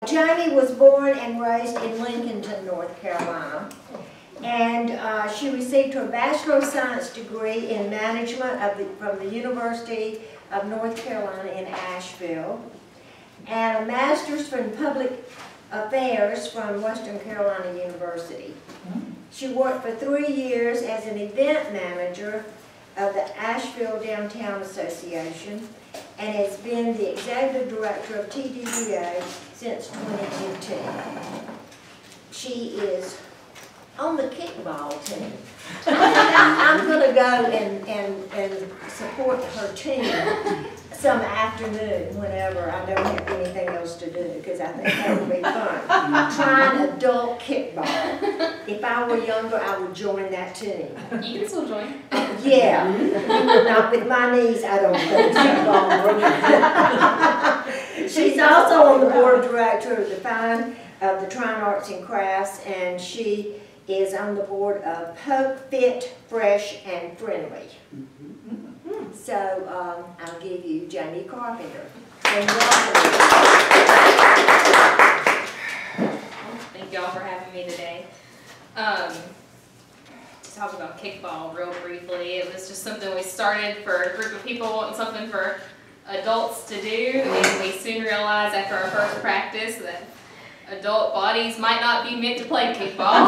Jamie was born and raised in Lincolnton, North Carolina, and she received her Bachelor of Science degree in Management from the University of North Carolina in Asheville, and a Master's from Public Affairs from Western Carolina University. She worked for 3 years as an event manager of the Asheville Downtown Association and has been the executive director of TDDA since 2015. She is on the kickball team. I'm going to go and support her team some afternoon whenever I don't have anything else to do, because I think that would be fun. Trying adult kickball. If I were younger, I would join that team. You can still join. Yeah, not with my knees, I don't think so. She's also on the board of directors of the Tryon Arts and Crafts, and she is on the board of Poke, Fit, Fresh, and Friendly. So I'll give you Jamie Carpenter. And welcome. Thank y'all for having me today. To talk about kickball real briefly, it was just something we started for a group of people and something for adults to do, and we soon realized after our first practice that adult bodies might not be meant to play kickball.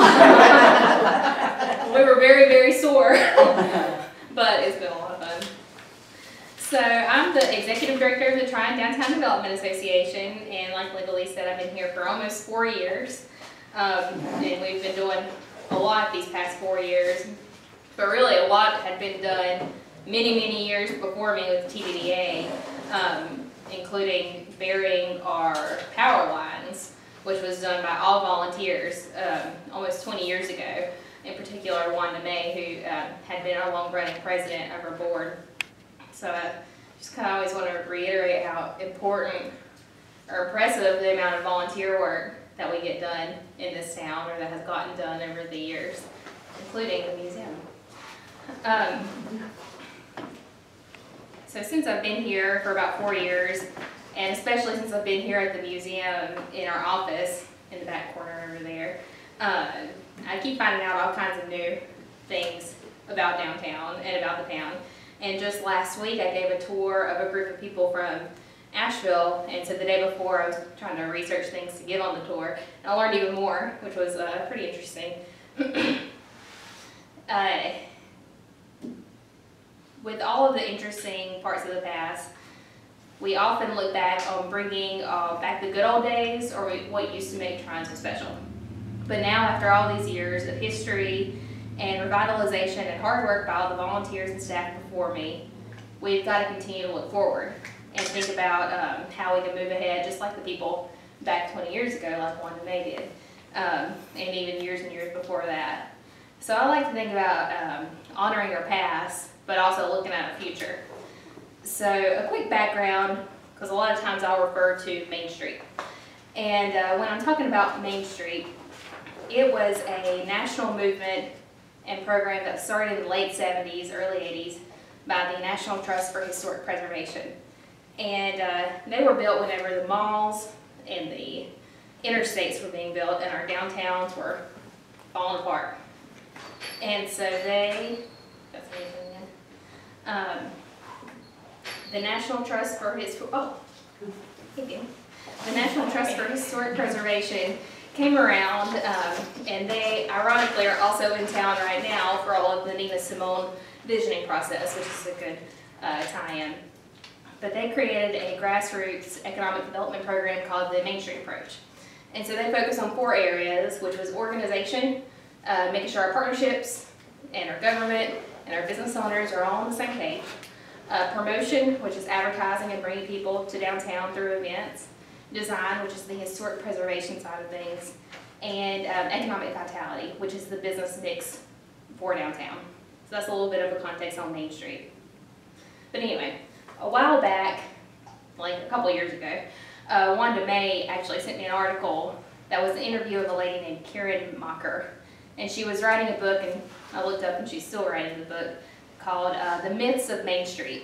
We were very, very sore, but it's been a lot of fun. So I'm the executive director of the Tryon Downtown Development Association, and like Legally said, I've been here for almost 4 years, and we've been doing a lot these past 4 years, but really a lot had been done many years before me with TDDA, including burying our power lines, which was done by all volunteers almost 20 years ago. In particular, Wanda May, who had been our long-running president of our board. So I just kind of always want to reiterate how important or impressive the amount of volunteer work that we get done in this town, or that has gotten done over the years, including the museum. So since I've been here for about 4 years, and especially since I've been here at the museum in our office in the back corner over there, I keep finding out all kinds of new things about downtown and about the town. And just last week I gave a tour of a group of people from Asheville, and so the day before I was trying to research things to give on the tour, and I learned even more, which was pretty interesting. With all of the interesting parts of the past, we often look back on bringing back the good old days, or what used to make Tryon so special. But now, after all these years of history and revitalization and hard work by all the volunteers and staff before me, we've got to continue to look forward and think about how we can move ahead, just like the people back 20 years ago, like Wanda May did, and even years and years before that. So I like to think about honoring our past, but also looking at our future. So a quick background, because a lot of times I'll refer to Main Street. And when I'm talking about Main Street, it was a national movement and program that started in the late 70s, early 80s by the National Trust for Historic Preservation. And they were built whenever the malls and the interstates were being built and our downtowns were falling apart. And so that's amazing. The National Trust for the National Trust for Historic Preservation came around, and they ironically are also in town right now for all of the Nina Simone visioning process, which is a good tie-in. But they created a grassroots economic development program called the Main Street Approach. And so they focus on 4 areas, which was organization, making sure our partnerships and our government and our business owners are all on the same page. Promotion, which is advertising and bringing people to downtown through events. Design, which is the historic preservation side of things. And economic vitality, which is the business mix for downtown. So that's a little bit of a context on Main Street. But anyway, a while back, like a couple years ago, Wanda May actually sent me an article that was an interview of a lady named Karen Mocker. And she was writing a book, and I looked up and she's still writing the book, called The Myths of Main Street.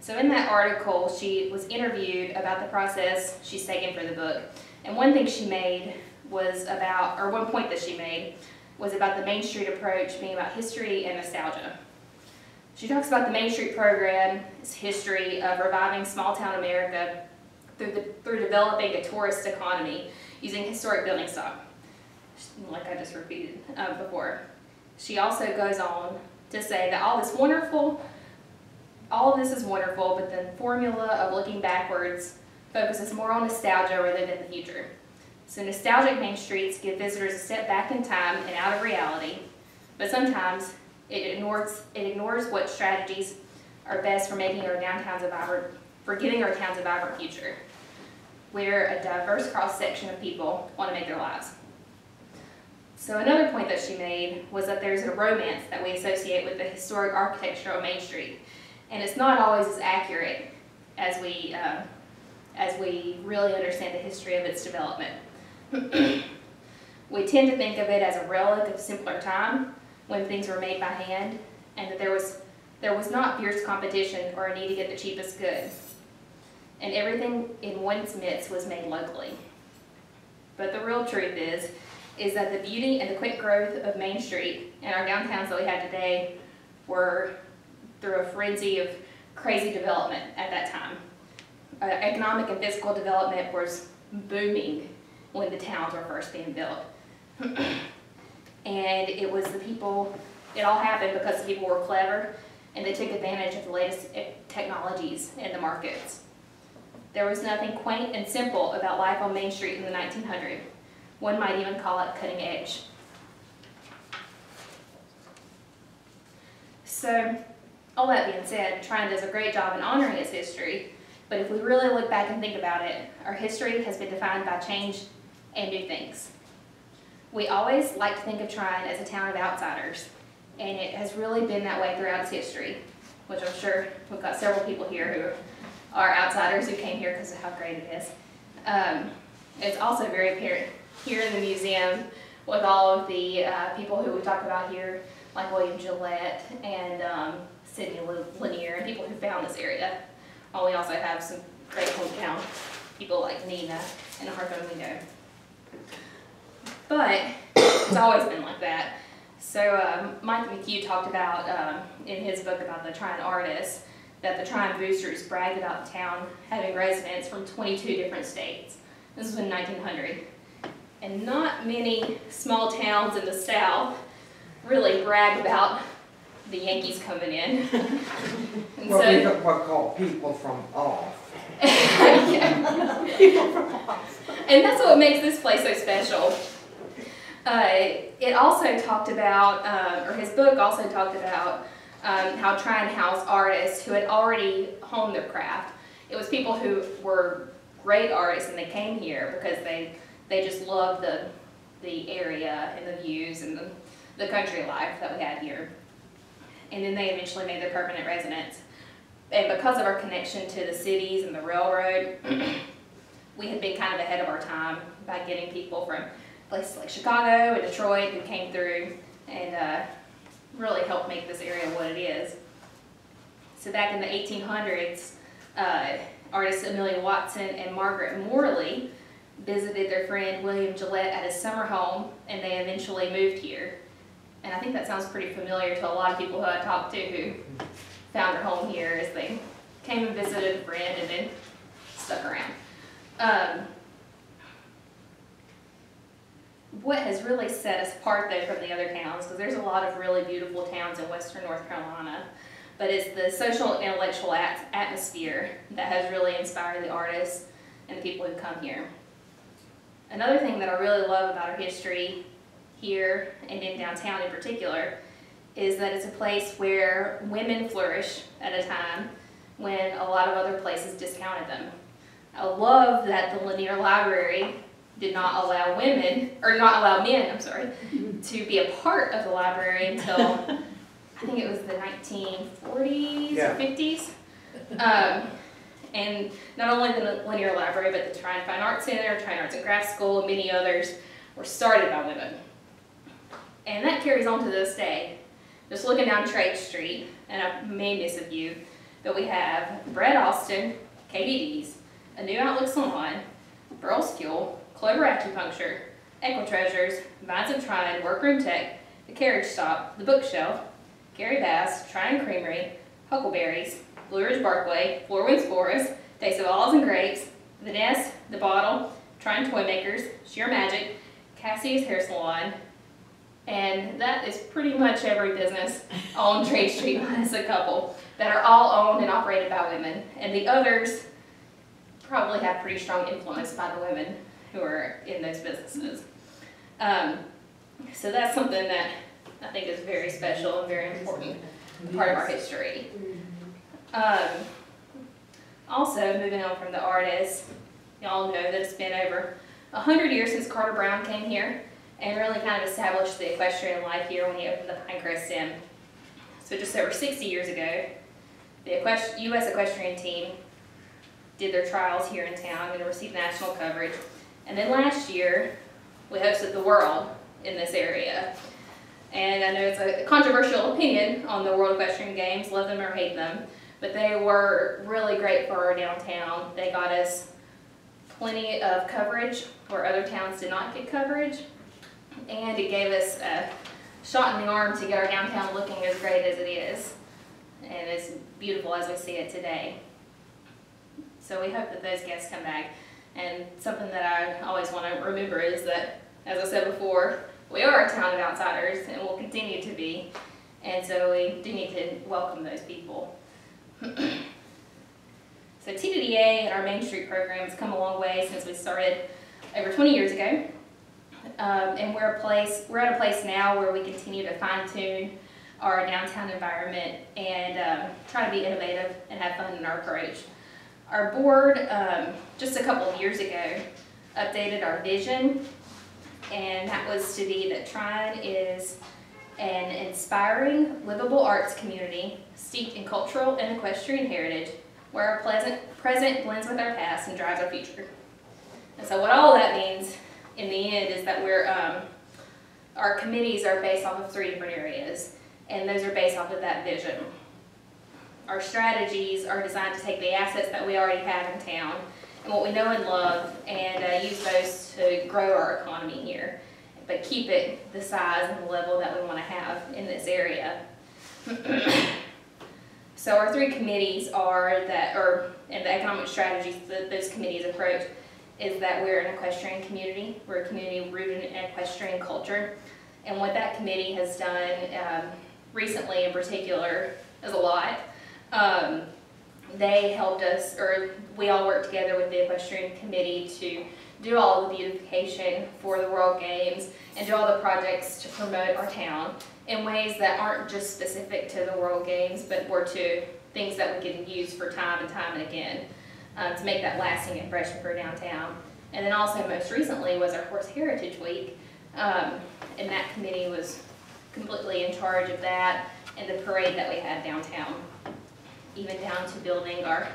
So in that article, she was interviewed about the process she's taken for the book. And one thing she made was about, or one point that she made was about the Main Street approach being about history and nostalgia. She talks about the Main Street program's history of reviving small town America through developing a tourist economy using historic building stock, like I just repeated before. She also goes on to say that all of this is wonderful, but the formula of looking backwards focuses more on nostalgia rather than the future. So nostalgic main streets give visitors a step back in time and out of reality, but sometimes it ignores what strategies are best for making our downtowns a vibrant, for giving our towns a vibrant future, where a diverse cross-section of people want to make their lives. So another point that she made was that there's a romance that we associate with the historic architecture of Main Street, and it's not always as accurate as we really understand the history of its development. We tend to think of it as a relic of simpler time when things were made by hand, and that there was not fierce competition or a need to get the cheapest good, and everything in one's midst was made locally. But the real truth is that the beauty and the quick growth of Main Street and our downtowns that we have today were through a frenzy of crazy development at that time. Economic and physical development was booming when the towns were first being built. And it all happened because the people were clever and they took advantage of the latest technologies in the markets. There was nothing quaint and simple about life on Main Street in the 1900s. One might even call it cutting edge. So, all that being said, Tryon does a great job in honoring its history, but if we really look back and think about it, our history has been defined by change and new things. We always like to think of Tryon as a town of outsiders, and it has really been that way throughout its history, which I'm sure we've got several people here who are outsiders who came here because of how great it is. It's also very apparent here in the museum with all of the people who we talk about here, like William Gillette and Sidney Lanier, and people who found this area. We also have some great hometown people like Nina and Harpo Mingo. But it's always been like that. So Mike McHugh talked about in his book about the Tryon artists that the Tryon boosters bragged about the town having residents from 22 different states. This was in 1900. And not many small towns in the South really brag about the Yankees coming in. And well, so, we got what called people from off. Yeah. People from off. And that's what makes this place so special. It also talked about, or his book also talked about how Tryon housed artists who had already honed their craft. It was people who were great artists and they came here because they just loved the area and the views and the country life that we had here. And then they eventually made their permanent residence. And because of our connection to the cities and the railroad, we had been kind of ahead of our time by getting people from places like Chicago and Detroit who came through and really helped make this area what it is. So back in the 1800s, artists Amelia Watson and Margaret Morley visited their friend William Gillette at his summer home, and they eventually moved here. And I think that sounds pretty familiar to a lot of people who I talked to who found their home here as they came and visited a friend and then stuck around. What has really set us apart though from the other towns, because there's a lot of really beautiful towns in western North Carolina, but it's the social and intellectual atmosphere that has really inspired the artists and the people who come here. Another thing that I really love about our history here and in downtown in particular is that it's a place where women flourish at a time when a lot of other places discounted them. I love that the Lanier Library did not allow men, to be a part of the library until I think it was the 1940s or 50s. And not only the Lanier Library, but the Tryon Fine Arts Center, Tryon Arts and Crafts School, and many others were started by women. And that carries on to this day. Just looking down Trade Street, and I may miss a view, But we have Brett Austin, KDD's, A New Outlook Salon, Burl's Fuel, Clover Acupuncture, Equa Treasures, Vines of Tryon, Workroom Tech, The Carriage Stop, The Bookshelf, Gary Bass, Tryon Creamery, Huckleberries, Blue Ridge Barkway, Four Winds Forest, Taste of Olives and Grapes, The Nest, The Bottle, Tryon Toy Makers, Sheer Magic, Cassie's Hair Salon, and that is pretty much every business on Trade Street minus a couple that are all owned and operated by women. And the others probably have pretty strong influence by the women who are in those businesses. So that's something that I think is very special and very important part of our history. Also, moving on from the artists, y'all know that it's been over 100 years since Carter Brown came here and really kind of established the equestrian life here when he opened the Pinecrest Inn. So just over 60 years ago, the U.S. equestrian team did their trials here in town and received national coverage. And then last year, we hosted the World in this area. And I know it's a controversial opinion on the World Equestrian Games, love them or hate them, but they were really great for our downtown. They got us plenty of coverage where other towns did not get coverage, and it gave us a shot in the arm to get our downtown looking as great as it is, and as beautiful as we see it today. So we hope that those guests come back. And something that I always want to remember is that, as I said before, we are a town of outsiders and will continue to be, and so we do need to welcome those people. So TDDA and our Main Street program has come a long way since we started over 20 years ago. And we're at a place now where we continue to fine-tune our downtown environment and try to be innovative and have fun in our approach. Our board, just a couple of years ago, updated our vision, and that was to be that Tryon is an inspiring, livable arts community steeped in cultural and equestrian heritage, where our present blends with our past and drives our future. And so what all that means in the end is that our committees are based off of 3 different areas, and those are based off of that vision. Our strategies are designed to take the assets that we already have in town and what we know and love and use those to grow our economy here, but keep it the size and the level that we want to have in this area. So our 3 committees and the economic strategies that those committees approach is that we're an equestrian community. We're a community rooted in equestrian culture. And what that committee has done recently in particular is a lot. They helped us, or we all worked together with the equestrian committee to do all the beautification for the World Games and do all the projects to promote our town in ways that aren't just specific to the World Games, but were to things that we can use for time and again to make that lasting impression for downtown. And then also most recently was our Horse Heritage Week, and that committee was completely in charge of that and the parade that we had downtown, even down to building our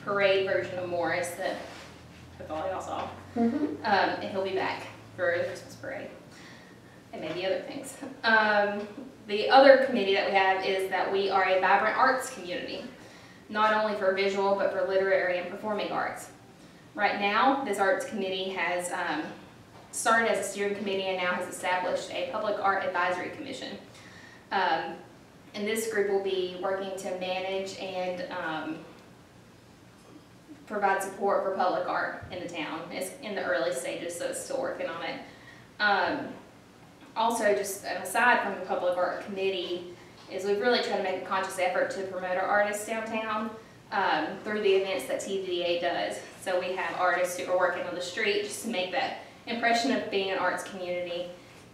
parade version of Morris that hopefully y'all saw. And he'll be back for the Christmas parade and maybe other things. The other committee that we have is that we are a vibrant arts community, not only for visual but for literary and performing arts. Right now, this arts committee has started as a steering committee and now has established a public art advisory commission. And this group will be working to manage and provide support for public art in the town. It's in the early stages, so it's still working on it. Also, just an aside from the public art committee, is we've really tried to make a conscious effort to promote our artists downtown through the events that TDDA does. So we have artists who are working on the street just to make that impression of being an arts community.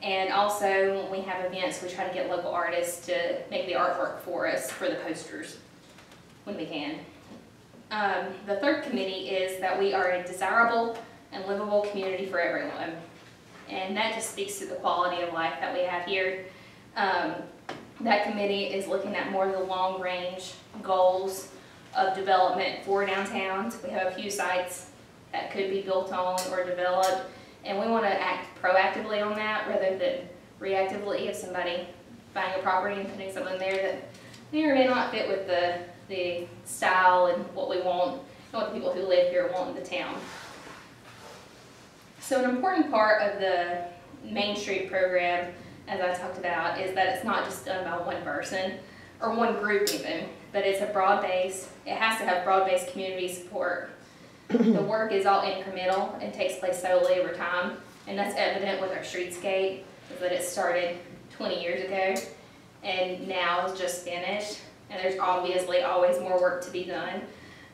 And also, when we have events, we try to get local artists to make the artwork for us for the posters when we can. The third committee is that we are a desirable and livable community for everyone. And that just speaks to the quality of life that we have here. That committee is looking at more of the long-range goals of development for downtown. So we have a few sites that could be built on or developed, and we want to act proactively on that rather than reactively. If somebody buying a property and putting something there that may or may not fit with the the style and what we want, and what the people who live here want in the town. So an important part of the Main Street program, as I talked about, is that it's not just done by one person, or one group even, but it's a broad base. It has to have broad-based community support. The work is all incremental and takes place slowly over time, and that's evident with our streetscape, is that it started 20 years ago, and now it's just finished, and there's obviously always more work to be done.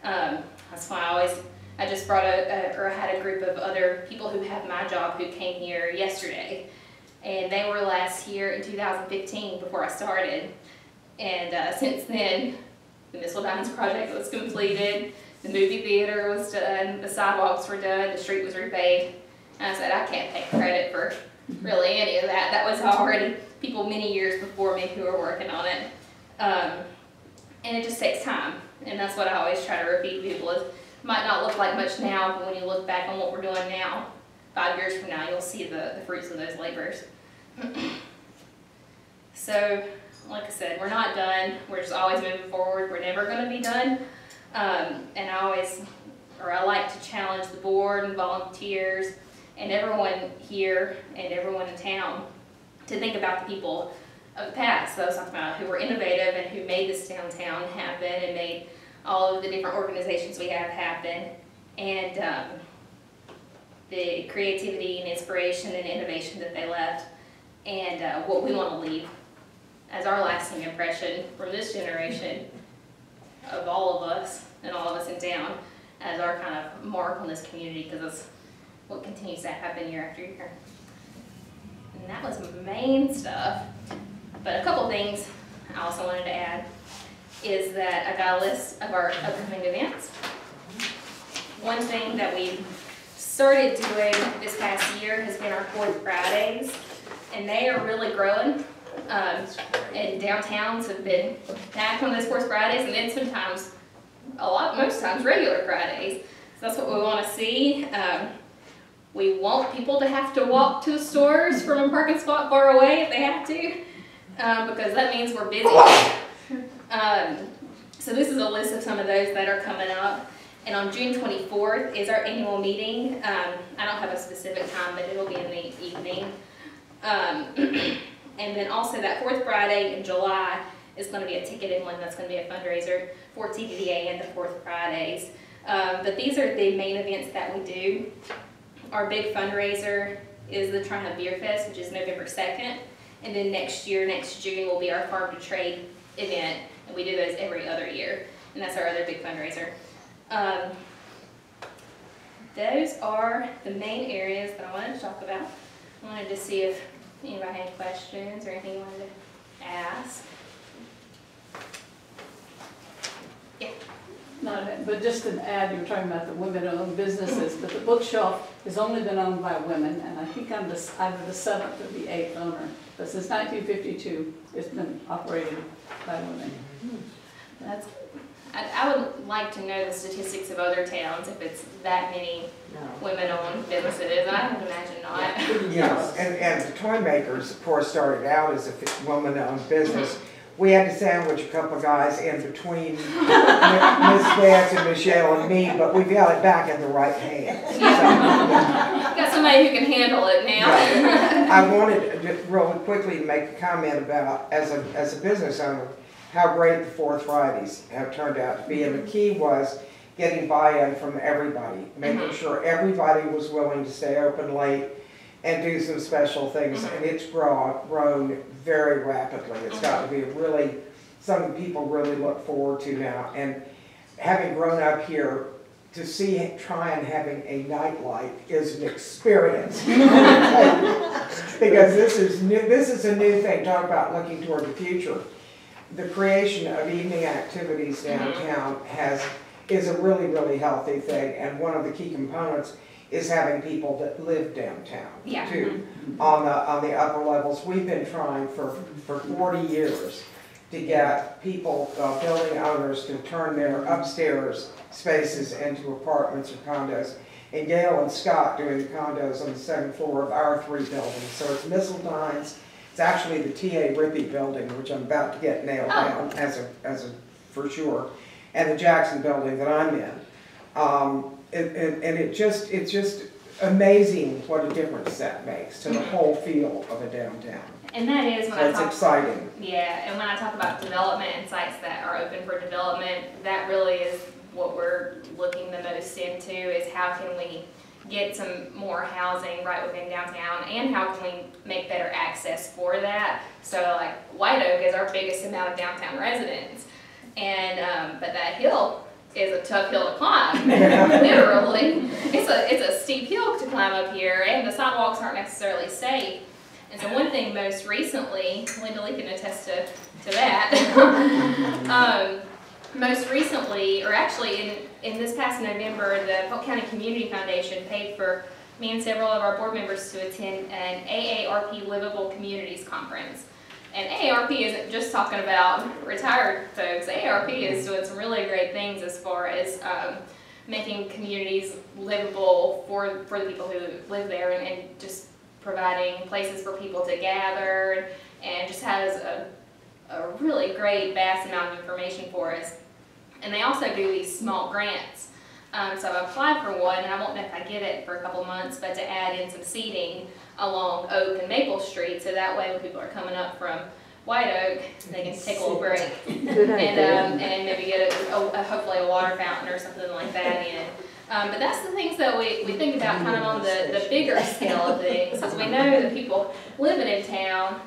That's why I just brought I had a group of other people who have my job who came here yesterday, and they were last here in 2015 before I started. And since then, the Missile Diamonds project was completed, the movie theater was done, the sidewalks were done, the street was repaved. And I said, I can't take credit for really any of that. That was already people many years before me who were working on it. And it just takes time. And that's what I always try to repeat to people. It might not look like much now, but when you look back on what we're doing now, 5 years from now, you'll see the fruits of those labors. So, like I said, we're not done. We're just always moving forward. We're never going to be done. And I like to challenge the board and volunteers and everyone here and everyone in town to think about the people of the past, those talking about who were innovative and who made this downtown happen and made all of the different organizations we have happen, and the creativity and inspiration and innovation that they left, and what we want to leave as our lasting impression from this generation of all of us and all of us in town as our kind of mark on this community, because it's what continues to happen year after year. And that was main stuff. But a couple things I also wanted to add is that I got a list of our upcoming events. One thing that we started doing this past year has been our 4th Fridays, and they are really growing. And downtowns have been packed on those 4th Fridays, and then sometimes, most times, regular Fridays. So that's what we want to see. We want people to have to walk to the stores from a parking spot far away if they have to, because that means we're busy. So this is a list of some of those that are coming up. And on June 24th is our annual meeting. I don't have a specific time, but it'll be in the evening. And then also that 4th Friday in July is going to be a ticketed one. That's going to be a fundraiser for TDDA and the 4th Fridays. But these are the main events that we do. Our big fundraiser is the Tryon Beer Fest, which is November 2nd. And then next June, will be our Farm to Trade event. And we do those every other year. And that's our other big fundraiser. Those are the main areas that I wanted to talk about. I wanted to see if anybody had questions or anything you wanted to ask. Yeah. But just an add, you were talking about the women-owned businesses, but the bookshelf has only been owned by women, and I think I'm either the 7th or the 8th owner. But since 1952, it's been operated by women. That's. I would like to know the statistics of other towns, if it's that many women-owned businesses. I would imagine not. Yes, and the toy makers, of course, started out as a woman-owned business. We had to sandwich a couple of guys in between Miss Vance and Michelle and me, but we've got it back in the right hands. So, got somebody who can handle it now. Yeah. I wanted to really quickly make a comment about, as a business owner, how great the 4th Fridays have turned out to be. And the key was getting buy-in from everybody, making sure everybody was willing to stay open late and do some special things. And it's grown very rapidly. It's got to be really something people really look forward to now. And having grown up here, to see Tryon having a nightlife is an experience. Because this is a new thing. Talk about looking toward the future. The creation of evening activities downtown is a really, really healthy thing, and one of the key components is having people that live downtown too. On the upper levels, we've been trying for 40 years to get people, building owners, to turn their upstairs spaces into apartments or condos. And Gail and Scott doing the condos on the 2nd floor of our 3 buildings. So it's Missile Diamonds. It's actually the T.A. Rippey building, which I'm about to get nailed down as a for sure. and the Jackson building that I'm in. And it's just amazing what a difference that makes to the whole feel of a downtown. And that is when So I it's talk. exciting. Yeah, and when I talk about development and sites that are open for development, that really is what we're looking the most into, is how can we get some more housing right within downtown, and how can we make better access for that. So like White Oak is our biggest amount of downtown residents, and but that hill is a tough hill to climb, literally. It's a steep hill to climb up here, and the sidewalks aren't necessarily safe. And so one thing most recently, Linda Lee can attest to that, most recently, or actually in this past November, the Polk County Community Foundation paid for me and several of our board members to attend an AARP Livable Communities Conference. And AARP isn't just talking about retired folks. AARP is doing some really great things as far as making communities livable for the people who live there, and just providing places for people to gather, and just has a really great, vast amount of information for us. And they also do these small grants. So I've applied for one, and I won't know if I get it for a couple months, but to add in some seating along Oak and Maple Street, so that way when people are coming up from White Oak, they can take a little break and maybe get hopefully a water fountain or something like that in. But that's the things that we think about kind of on the bigger scale of things, is we know that people living in town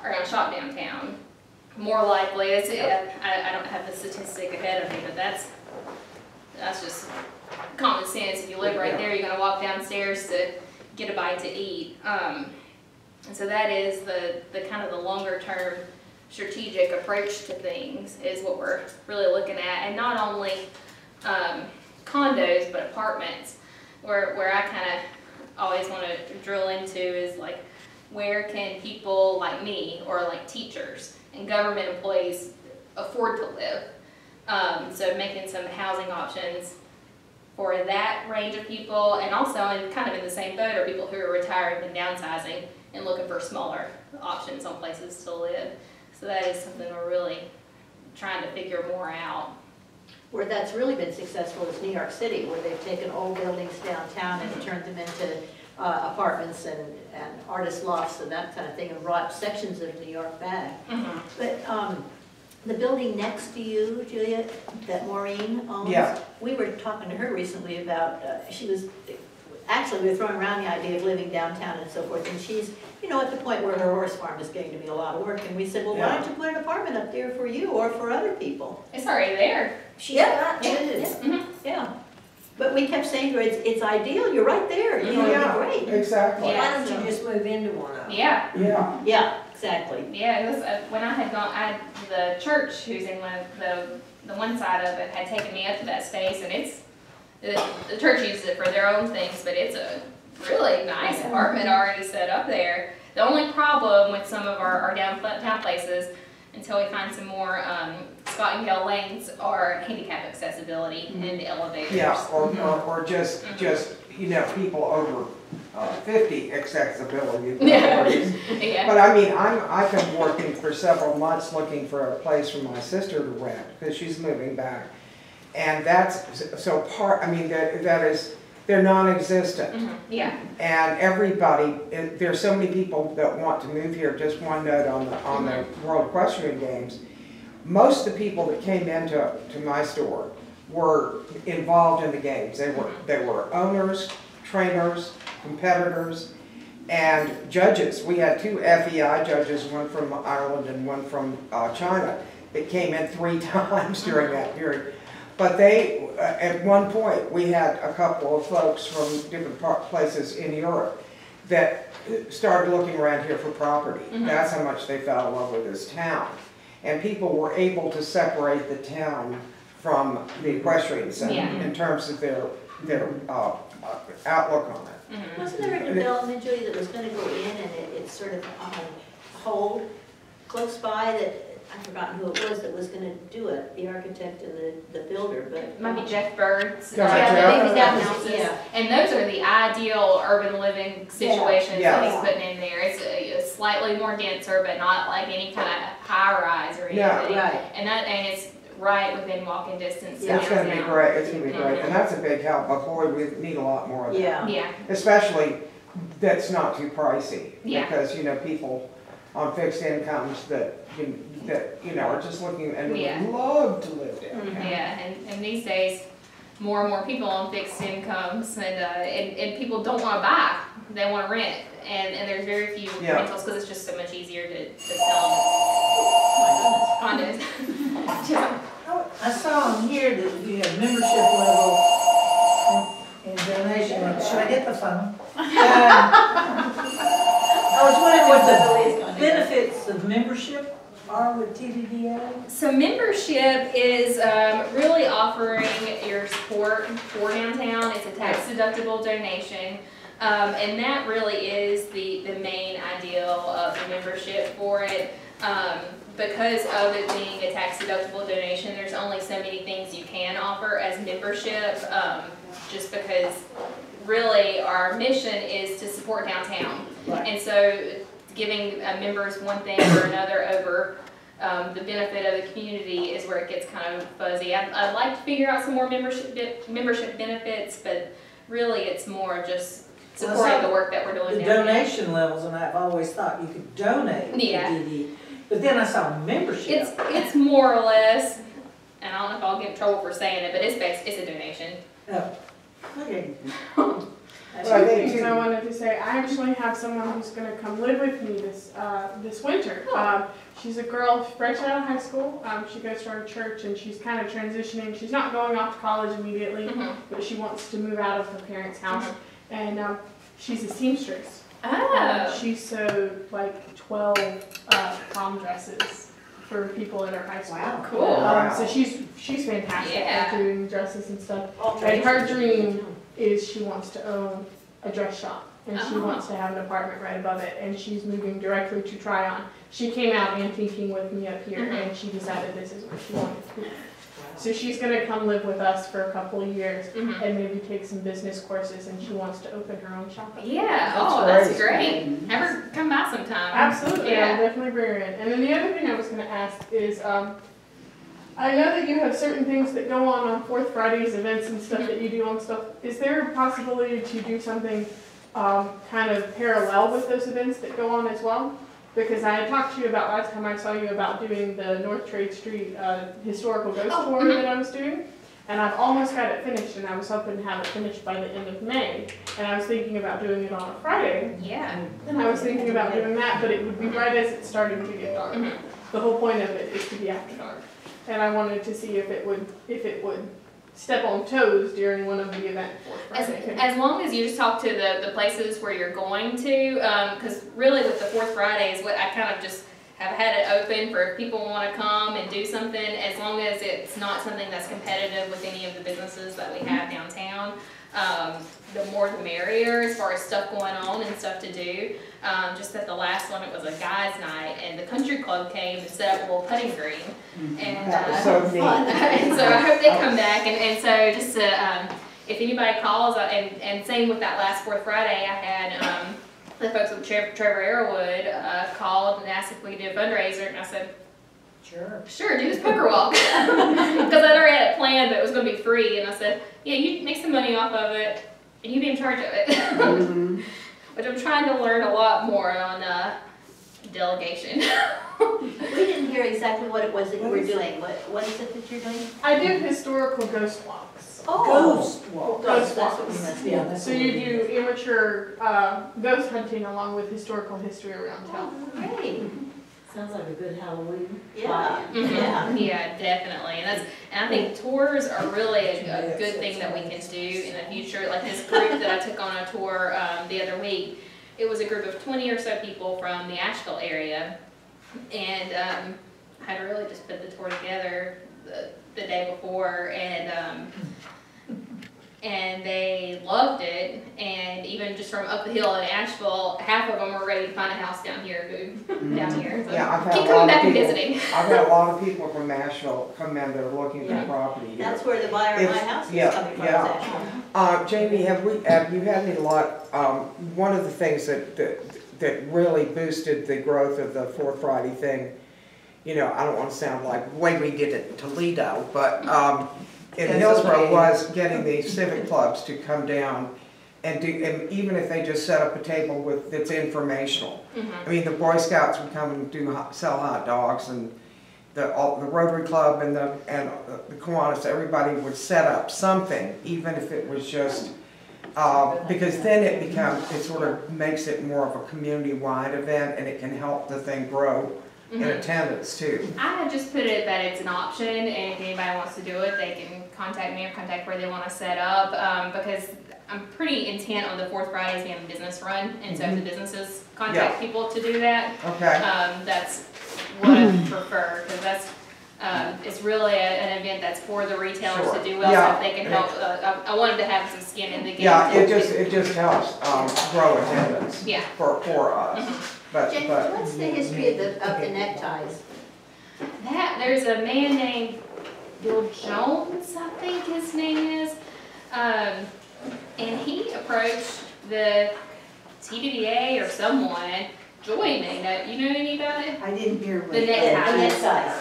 are going to shop downtown. More likely, I don't have the statistic ahead of me, but that's just common sense. If you live right there, you're going to walk downstairs to get a bite to eat. And so that is the kind of the longer term strategic approach to things, is what we're really looking at. And not only condos, but apartments, where I kind of always want to drill into is like, where can people like me, or like teachers and government employees, afford to live? So making some housing options for that range of people, and also in kind of in the same boat are people who are retiring and downsizing and looking for smaller options on places to live. So that is something we're really trying to figure more out. Where that's really been successful is New York City, where they've taken old buildings downtown and turned them into apartments and artist lofts and that kind of thing, and brought sections of New York back. Mm-hmm. But the building next to you, Julia, that Maureen owns, Yeah. we were talking to her recently about, actually we were throwing around the idea of living downtown and so forth, and she's, at the point where her horse farm is getting to be a lot of work, and we said, well, why don't you put an apartment up there for you or for other people? It's already there. She's got two. Mm-hmm. Yeah. But we kept saying to her, it's ideal, you're right there, it'd be great. Exactly. Yeah. Why don't you just move into one of them? Yeah. Yeah. Yeah, exactly. Yeah, it was, when I had gone, the church who's in the one side of it had taken me up to that space, and the church uses it for their own things, but it's a really nice apartment already set up there. The only problem with some of our downtown places, until we find some more Scott and Gale lanes, are handicap accessibility and elevators. Yeah, or just people over 50 accessibility. Yeah. Yeah. But I mean, I've been working for several months looking for a place for my sister to rent, because she's moving back. And that's, so they're non-existent. Mm-hmm. Yeah. And everybody, there's so many people that want to move here. Just one note on the World Equestrian Games. Most of the people that came into my store were involved in the games. They were owners, trainers, competitors, and judges. We had 2 FEI judges, one from Ireland and one from China, that came in 3 times during that period. But they, at one point, we had a couple of folks from different places in Europe that started looking around here for property. Mm-hmm. That's how much they fell in love with this town. And people were able to separate the town from the equestrian center in terms of their outlook on it. Mm-hmm. Wasn't there a development, Julie, that was going to go in and it's sort of on hold close by that, I've forgotten who it was that was going to do it, the architect and the builder, but. It might be Jeff Bird's. Yeah, yeah. And those are the ideal urban living situations that he's putting in there. It's slightly more denser, but not like any kind of high rise or anything. Yeah, right. And it's right within walking distance. Yeah. It's gonna be downtown. great, it's gonna be great, and that's a big help, but boy, we need a lot more of that. Yeah. Yeah, Especially that's not too pricey. Yeah. Because, you know, people on fixed incomes that, you know, are just looking and Yeah. would love to live downtown. yeah, and these days, more and more people on fixed incomes, and people don't want to buy, they want to rent, and there's very few Yeah. rentals because it's just so much easier to sell condos. I saw on here that you have membership level and donation level. Should I get the phone? I was wondering what the benefits of membership are with TDDA? So membership is really offering your support for downtown. It's a tax deductible donation. And that really is the main ideal of the membership for it. Because of it being a tax deductible donation, there's only so many things you can offer as membership, just because really our mission is to support downtown. Right. And so giving members one thing or another over the benefit of the community is where it gets kind of fuzzy. I'd like to figure out some more membership benefits, but really it's more just supporting the work that we're doing The down here. donation levels, and I've always thought you could donate to Yeah. TDD. But then I saw membership. It's more or less, and I don't know if I'll get in trouble for saying it, but it's a donation. Oh, okay. Well, I Two think things too- I wanted to say. I actually have someone who's going to come live with me this winter. She's a girl fresh out of high school. She goes to our church and she's kind of transitioning. She's not going off to college immediately, but she wants to move out of her parents' house. And she's a seamstress. Oh. She sewed like 12 prom dresses for people at her high school. Wow. Cool. Wow. So she's fantastic Yeah. at doing dresses and stuff. All And her traditions. dream is she wants to own a dress shop, and she Oh. wants to have an apartment right above it, and she's moving directly to Tryon. She came out antiquing with me up here, and she decided this is what she wanted to do. So she's gonna come live with us for a couple of years, Mhm. and maybe take some business courses, and she wants to open her own shop. Yeah, That's that's great. great. Have her come by sometime. Absolutely, Yeah. I'll definitely bring her in. And then the other thing I was gonna ask is, I know that you have certain things that go on 4th Fridays events and stuff that you do on stuff. Is there a possibility to do something kind of parallel with those events that go on as well? Because I had talked to you about last time I saw you about doing the North Trade Street historical ghost tour that I was doing. And I've almost got it finished, and I was hoping to have it finished by the end of May. And I was thinking about doing it on a Friday. Yeah. And I was thinking about doing that, but it would be right as it's starting to get dark. Mhm. The whole point of it is to be after dark. And I wanted to see if it would step on toes during one of the event for Friday. As long as you just talk to the places where you're going to, because really with the 4th Fridays, what I kind of just have had it open for if people want to come and do something, as long as it's not something that's competitive with any of the businesses that we have downtown. The more the merrier as far as stuff going on and stuff to do. Just at the last one, it was a guys' night, and the country club came and set up a little putting green. And, That was so neat. and so I hope they come back. And so just to, if anybody calls, and same with that last 4th Friday, I had the folks with Trevor Arrowwood called and asked if we could do a fundraiser, and I said, sure, do this poker walk. Because I'd already had it planned, but it was going to be free, and I said, yeah, you make some money off of it, and you be in charge of it. Mhm. Which I'm trying to learn a lot more on delegation. We didn't hear exactly what it was that you were doing. What is it that you're doing? I do historical ghost walks. Ghost walk. Ghost That's what we walks. must Yeah, do. that's So you do amateur ghost hunting along with historical history around town. Great, Sounds like a good Halloween. yeah, Mhm. yeah. Yeah, definitely. And I think tours are really a good thing that we can do in the future. Like this group that I took on a tour the other week, it was a group of 20 or so people from the Asheville area. And I had really just put the tour together the day before, and they loved it. And even just from up the hill in Asheville, half of them were ready to find a house down here. Down here. So Yeah, I've had keep a coming lot of back and people, visiting. I've had a lot of people from Nashville come in, they're looking for Yeah. property here. That's where the buyer of my It's- house is yeah, coming from, yeah. is Asheville. Jamie, have you had any luck, one of the things that really boosted the growth of the 4th Friday thing you know, I don't want to sound like the way we did it in Toledo, but in That's Hillsborough okay. was getting the civic clubs to come down and do, and even if they just set up a table with, that's informational. I mean, the Boy Scouts would come and sell hot dogs, and the Rotary Club and the Kiwanis, everybody would set up something, even if it was just, because then it sort of makes it more of a community-wide event, and it can help the thing grow in attendance too. I have just put it that it's an option, and if anybody wants to do it, they can contact me or contact where they want to set up, because I'm pretty intent on the fourth Fridays being a business run, and so if the businesses contact people to do that, Okay. that's what I prefer, because that's, it's really an event that's for the retailers Sure. to do well, Yeah. so if they can help, I wanted to have some skin in the game. Yeah, it just helps grow attendance Yeah. for us. Jen, But what's the history of the neckties? There's a man named Bill Jones, I think his name is, and he approached the TDDA or someone, Joy may know, you know any about it? I didn't hear what. The neckties. The neckties.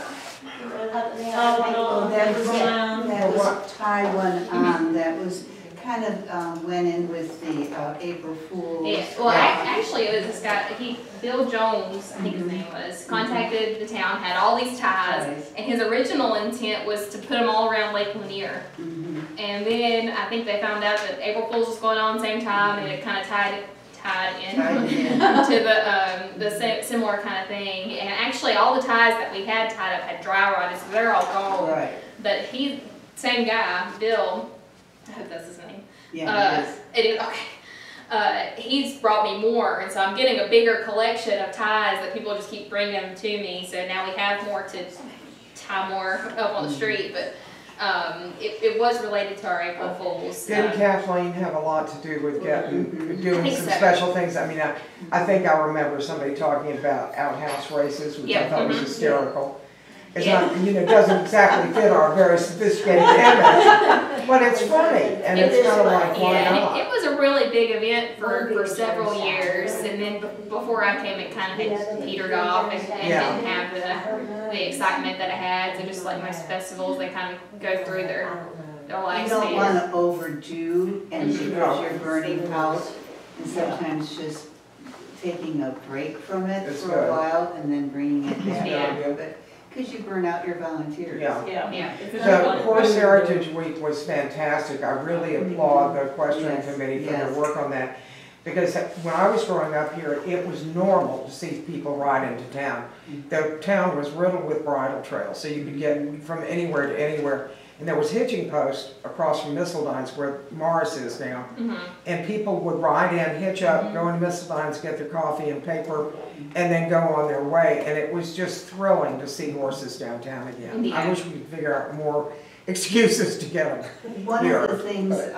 Oh, that was Taiwan, that was kind of, went in with the, April Fools. Yeah, well, actually, it was this guy, Bill Jones, I think his name was, contacted the town, had all these ties, and his original intent was to put them all around Lake Lanier. And then I think they found out that April Fools was going on at the same time, and it kind of tied in to the similar kind of thing. And actually, all the ties that we had tied up had dry rotted, so they're all gone. Right, But same guy, Bill, I hope that's his name. yeah, It is, okay. He's brought me more, and so I'm getting a bigger collection of ties that people just keep bringing them to me. So now we have more to tie more up on the street, but it was related to our April Fools. didn't Kathleen have a lot to do with doing think some so. special things? I mean, I think I remember somebody talking about outhouse races, which I thought was hysterical. It's not, you know, it doesn't exactly fit our very sophisticated image, but it's funny, and it's kind of like, why Yeah, not? and it was a really big event for several years, and then before I came, it kind of had petered off and didn't have the excitement that it had. So just like most festivals, they kind of go through their you lifespan. don't wanna overdo and because you're burning out, and sometimes just taking a break from it It's for good. a while and then bringing it back. Yeah. But, cause you burn out your volunteers. Yeah. Yeah. So Horse Heritage Week was fantastic. I really applaud the equestrian committee for their work on that. Because when I was growing up here, it was normal to see people ride into town. The town was riddled with bridle trails, so you could get from anywhere to anywhere. And there was hitching posts across from Missildines where Morris is now. And people would ride in, hitch up, go into Missildines, get their coffee and paper, and then go on their way. And it was just thrilling to see horses downtown again. Yeah. I wish we could figure out more excuses to get them. One here, of the things, but-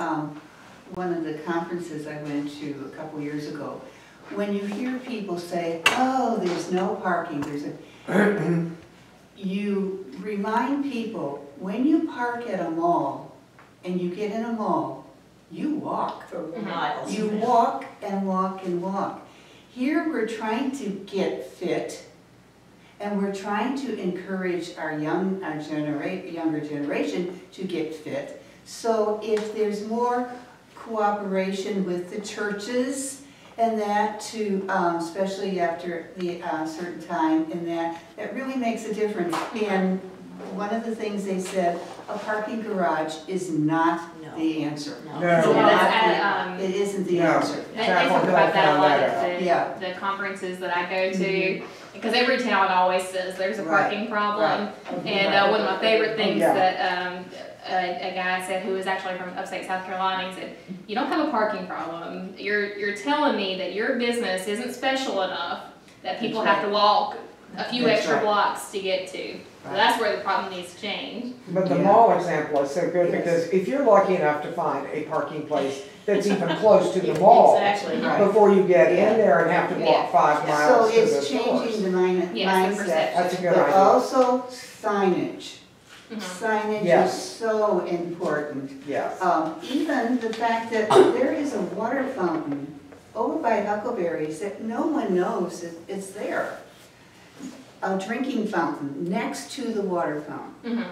one of the conferences I went to a couple years ago, when you hear people say, oh, there's no parking, you remind people, when you park at a mall and you get in a mall, you walk. For miles. You walk and walk and walk. Here we're trying to get fit, and we're trying to encourage our younger generation to get fit. So if there's more cooperation with the churches and that to, especially after the certain time, and that really makes a difference. And one of the things they said, a parking garage is not the answer. No. No. It's Yeah, not that's the- It isn't the No. answer. They talk about that a lot at Yeah. the conferences that I go to, because every town always says there's a parking problem. And one of my favorite things that a guy said, who was actually from upstate South Carolina, he said, you don't have a parking problem. You're telling me that your business isn't special enough that people have to walk a few extra blocks to get to. So that's where the problem needs to change. But the mall example is so good because if you're lucky enough to find a parking place that's even close to the mall, Exactly. before you get in there and have to walk 5 So miles to the it's changing stores. the Yes, the mindset, perception. That's a good but idea. also signage. Mhm. Signage is Yes. so important. Yes. Even the fact that there is a water fountain over by Huckleberry's that no one knows it's there. a drinking fountain next to the water fountain. Mhm.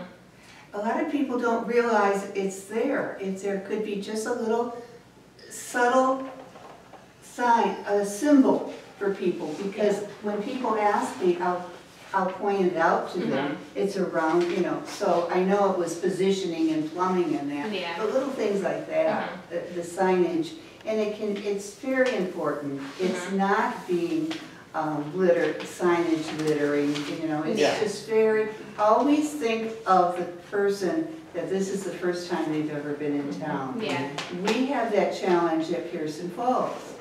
A lot of people don't realize it's there. There could be just a little subtle sign, a symbol for people, because when people ask me, I'll point it out to them. It's around, you know, so I know it was positioning and plumbing and that. Yeah. But little things like that, the signage, and it's very important. It's not being signage littering, you know, it's just very, always think of the person that this is the first time they've ever been in town. Yeah. We have that challenge at Pearson Falls.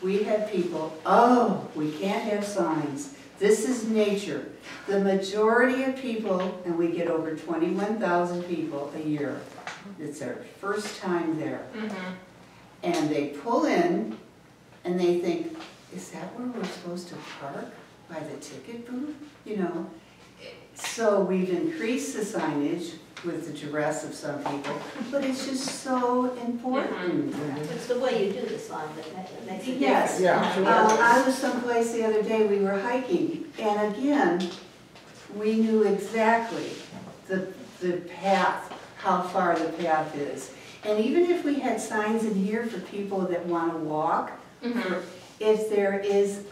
We have people, oh, we can't have signs. This is nature. The majority of people, and we get over 21,000 people a year, it's their first time there. And they pull in and they think, is that where we're supposed to park? By the ticket booth? You know? So we've increased the signage with the duress of some people, but it's just so important. It's the way you do the sign that makes a Yes. difference. Yeah. I was someplace the other day, we were hiking, and again, we knew exactly the path, how far the path is. And even if we had signs in here for people that want to walk, if there is,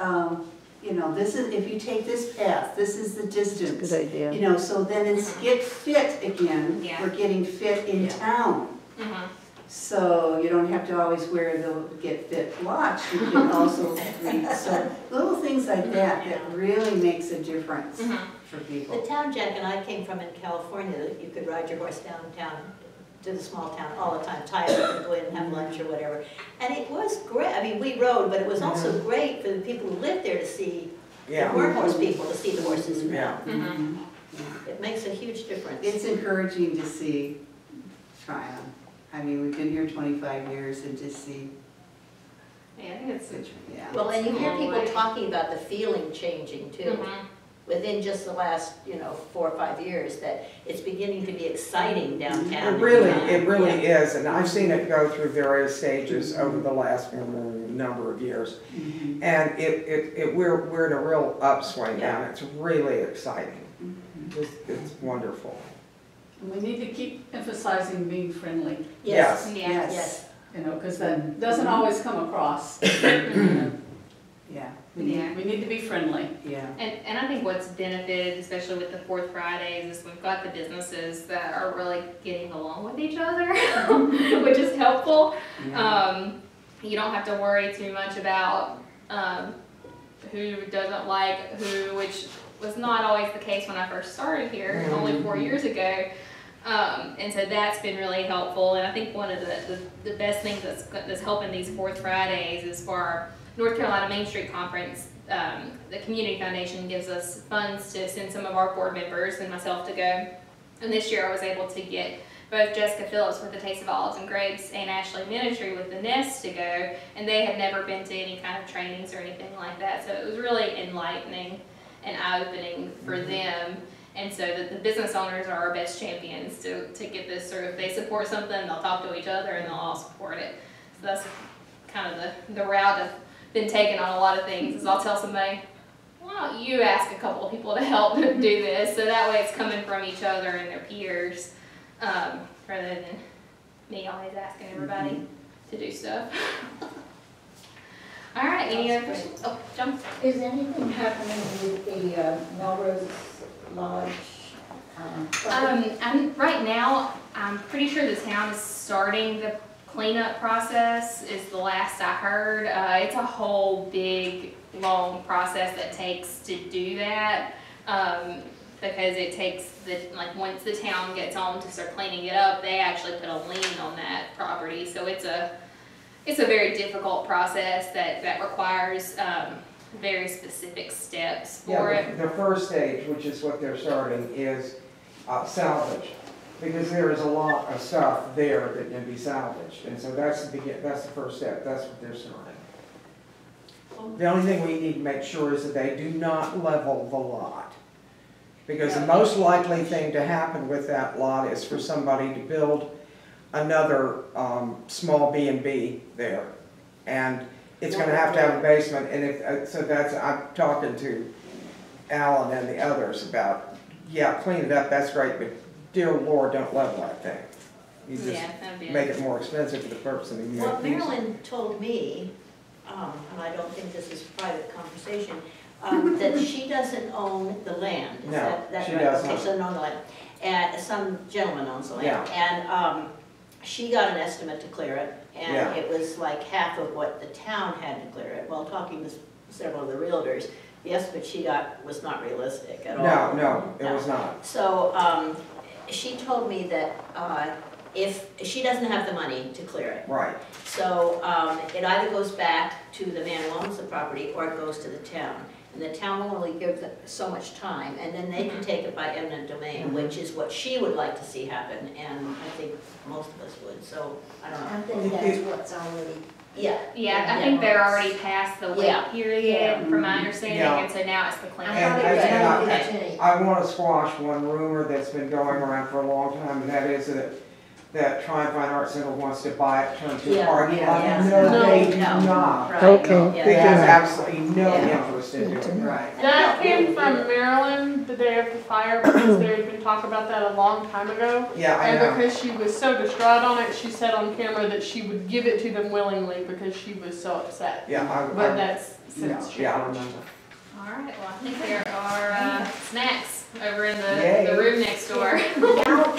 you know, this is, if you take this path, this is the distance. Good idea. You know, so then it's get fit again. Yeah. We're getting fit in town. So you don't have to always wear the Get Fit watch. You can also read. So little things like that really makes a difference for The people. town Jack and I came from in California, that you could ride your horse downtown to the small town all the time, tie it up and go in and have lunch or whatever. And it was great. I mean, we rode, but it was also great for the people who lived there to see, the work horse people, to see the horses around. It makes a huge difference. It's encouraging to see Tryon. I mean, we've been here 25 years and to see, Yeah, I think it's yeah. Well, and you hear Long people way. talking about the feeling changing too. Within just the last, 4 or 5 years, that it's beginning to be exciting downtown. It really is, and I've seen it go through various stages over the last number of years. And we're in a real upswing now, and it's really exciting. It's wonderful. And we need to keep emphasizing being friendly, Yes, Yes. yes. you know, because that doesn't always come across. Yeah, Yeah. We need to be friendly. yeah. And I think what's benefited, especially with the Fourth Fridays, is we've got the businesses that are really getting along with each other, which is helpful. You don't have to worry too much about who doesn't like who, which was not always the case when I first started here, only 4 years ago. And so that's been really helpful. And I think one of the best things that's helping these Fourth Fridays is for our North Carolina Main Street Conference. The Community Foundation gives us funds to send some of our board members and myself to go. And this year I was able to get both Jessica Phillips with the Taste of Olives and Grapes and Ashley Ministry with the Nest to go. And they had never been to any kind of trainings or anything like that. So it was really enlightening and eye-opening for them. And so that the business owners are our best champions to get this sort of, they support something, they'll talk to each other and they'll all support it. So that's kind of the route I've been taking on a lot of things, is I'll tell somebody, why don't you ask a couple of people to help do this, so that way it's coming from each other and their peers, rather than me always asking everybody to do stuff. All right, any other questions? Oh, John? Is anything happening with the Melrose Lodge? Right now, I'm pretty sure the town is starting the cleanup process, is the last I heard. It's a whole big, long process that takes to do that, because it takes once the town gets on to start cleaning it up, they actually put a lien on that property. So it's a very difficult process that requires very specific steps for it. The first stage, which is what they're starting, is salvage. Because there is a lot of stuff there that can be salvaged, and so that's the first step. That's what they're starting. The only thing we need to make sure is that they do not level the lot, because the most likely thing to happen with that lot is for somebody to build another small B&B there, and it's going to have a basement. And so I'm talking to Alan and the others about, yeah, clean it up, that's great, but dear Lord, don't level that thing. You just Yeah, that'd be make it more expensive for the person who Well, makes it. Marilyn told me, and I don't think this is private conversation, that she doesn't own the land. Is No, that she right? does Okay, not. she doesn't own the land. And some gentleman owns the land. Yeah. And she got an estimate to clear it, and Yeah. it was like half of what the town had to clear it. Well, talking to several of the realtors, the estimate she got was not realistic at all. No, it was not. So, she told me that, if, she doesn't have the money to clear it. Right, So, it either goes back to the man who owns the property, or it goes to the town. And the town will only give them so much time, and then they can take it by eminent domain, which is what she would like to see happen, and I think most of us would, so, I don't I know. think that's what's already. Yeah. Yeah, I think they're already past the wait Yeah. period, from my understanding, Yeah. and so now it's the I cleanup. And- thought it was and- only and- 15. I want to squash one rumor that's been going around for a long time, and that is that Tryon Fine Arts Center wants to buy it, turn into a Yeah, parking lot. yeah, No, they do no, not. right. Okay. Yeah. They have absolutely no Yeah. interest in doing it. Right. That came from Maryland the day of the fire because there had been talk about that a long time ago. Yeah, I And know. because she was so distraught on it, she said on camera that she would give it to them willingly because she was so upset. Yeah, But that's since changed. yeah, I remember. All right, well, I think there are snacks over in Yay. the room next door. Now,